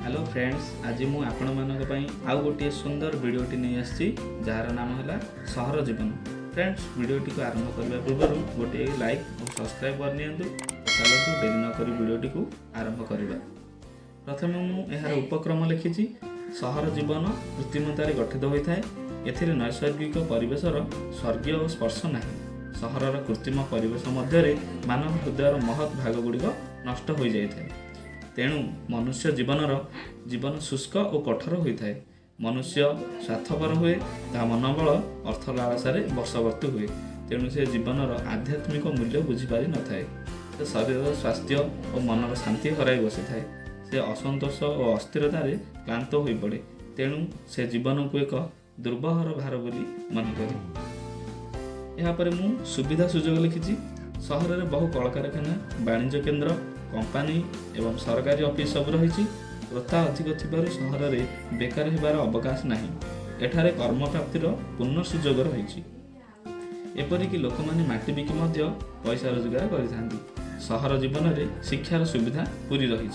Hello friends, आज मु आपण मानक पई आउ गोटे सुंदर वीडियोटी नहीं आसी जार नाम है सहर जीवन। फ्रेंड्स, वीडियोटी को आरंभ करने पूर्व गोटे लाइक और सब्सक्राइब कर नियंतु। चलतु डेरी न करी वीडियोटी को आरंभ करवा। प्रथम मु यार उपक्रम लिखी सहर जीवन कृत्रिमतार गठित होता है। एथिरे नैसर्गिक परिवेशर स्वर्गीय और स्पर्श नहीं। सहरर कृत्रिम परिवेश मध्य मानव हृदयर महत् भाग गुड़िक नष्ट हो जाए। तेणु मनुष्य जीवन शुष्क और कठोर होता है। मनुष्य स्वार्थपर हुए, ता मनोबल अर्थ लालसारे वर्षवर्ती हुए। तेणु से जीवनर आध्यात्मिक मूल्य बुझीपारि न थाए। से शरीर स्वास्थ्य और मनर शांति हराई बसी थाए। से असंतोष और अस्थिरतार क्लांत हो पड़े। तेणु से जीवन को एक दुर्बहर भार बोली मन करे। यापर मु सुविधा सुजोग लिखी। सहर में बहु कलकारखाना, वाणिज्य केन्द्र, कंपानी एवं सरकारी ऑफिस सब रही। प्रथा अधिक थिबारु सहर में बेकार होबार अवकाश नहीं। एठारे कर्म प्राप्तिर पूर्ण सुजोग रही। एपरिक लोक मैंने माटी बिकी मध्य पैसा रोजगार करिथांती। सहर जीवन में शिक्षार सुविधा पूरी रही।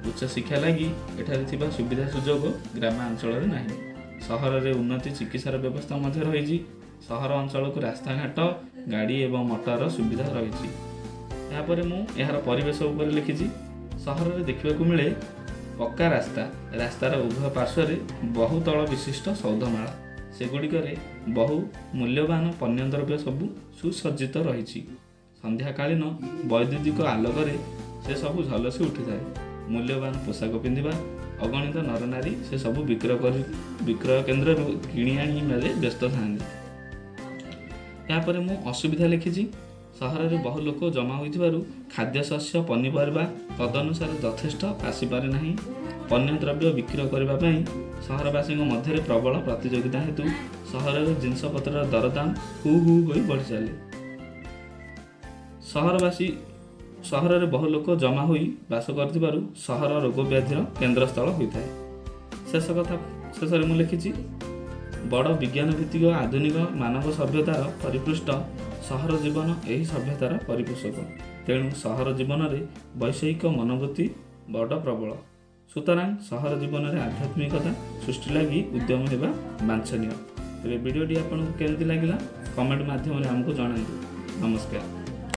उच्च शिक्षा लगी एठारे थिबा सुविधा सुजोग ग्रामांचल में नहीं। सहर में उन्नति चिकित्सार व्यवस्था मध्य रही। सहर अंचल को रास्ताघाट, गाड़ी एवं मोटर सुविधा रही। यापर मु यार परिवेश उपर लिखी। सहर में देखा मिले पक्का रास्तार उभय पार्श्व बहुतल विशिष्ट सौधमाला। सेगुड़िकर बहु मूल्यवान पण्यद्रव्य सबू सुसज्जित रही। संध्याकालीन वैद्युतिक आलोक से सबू झलसी उठी थाए। मूल्यवान पोशाक पिंधा अगणित नरनारी से सबू विक्रय केन्द्र किणी आनी व्यस्त था। यापर मु असुविधा लिखी। सहर में बहु लोक जमा हो खाद्य शस्य पनीपरिया तदनुसार यथेष्ट आसी पारे नहीं। पण्य द्रव्य विक्रय करने सहरवासी मध्य प्रबल प्रतियोगिता हेतु सहर जिनपतर दरदाम हु हो बढ़ी चले। सहर में बहु लोक जमा हो बास कर सहर रोग व्याधिर केन्द्रस्थल होता है। शेष मुझे लिखी बड़ विज्ञान भित्तिक आधुनिक मानव सभ्यतार परिपृष्ठ सहर जीवन यही सभ्यतार परिपोषक। तेणु सहर जीवन में वैषयिक मनोवृत्ति बड़ प्रबल। सुतरां सहर जीवन में आध्यात्मिकता सृष्टि लगी उद्यम होगा वांछनीय। तेरे वीडियोटी आपको केमती लगिला कमेंट माध्यम आमको जणातु। नमस्कार।